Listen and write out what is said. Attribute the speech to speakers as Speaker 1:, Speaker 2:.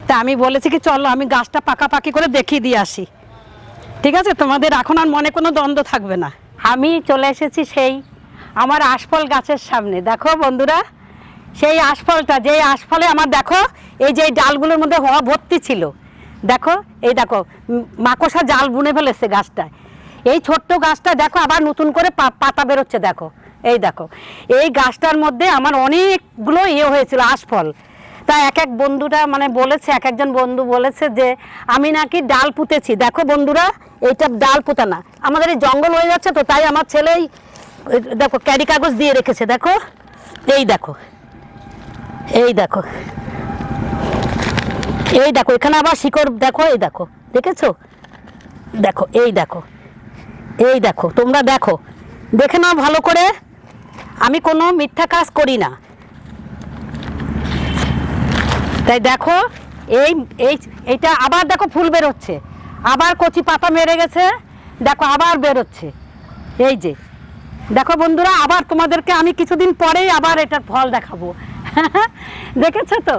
Speaker 1: তা আমি বলেছি কি চলো আমি গাছটা পাকাপাকি করে দেখিয়ে দিয়ে আসি, ঠিক আছে? তোমাদের এখন আর মনে কোনো দ্বন্দ্ব থাকবে না। আমি চলে এসেছি সেই আমার আশফল গাছের সামনে। দেখো বন্ধুরা, সেই আশফলটা, যেই আশফলে আমার দেখো এই যে ডালগুলোর মধ্যে হওয়া ভর্তি ছিল, দেখো এই দেখো মাকড়সা জাল বুনে ফেলেছে গাছটায়। এই ছোট্ট গাছটা দেখো আবার নতুন করে পাতা বেরোচ্ছে, দেখো এই দেখো। এই গাছটার মধ্যে আমার অনেকগুলো হয়েছিল আশফল। তা এক এক বন্ধুটা মানে বলেছে, এক একজন বন্ধু বলেছে যে আমি নাকি ডাল পুঁতেছি। দেখো বন্ধুরা, এইটা ডাল পোতা না, আমাদের এই জঙ্গল হয়ে যাচ্ছে তো, তাই আমার ছেলেই দেখো ক্যারি কাগজ দিয়ে রেখেছে। দেখো এই দেখো, এই দেখো, এই দেখো এখানে আবার শিকড় দেখো, এই দেখো, দেখেছো? দেখো এই দেখো, এই দেখো, তোমরা দেখো, দেখে নাও ভালো করে। আমি কোনো মিথ্যা কাজ করি না। তাই দেখো এই এই এইটা আবার দেখো ফুল বেরোচ্ছে, আবার কচি পাতা মেরে গেছে, দেখো আবার বেরোচ্ছে। এই যে দেখো বন্ধুরা, আবার তোমাদেরকে আমি কিছুদিন পরেই আবার এটার ফল দেখাবো। দেখেছো তো?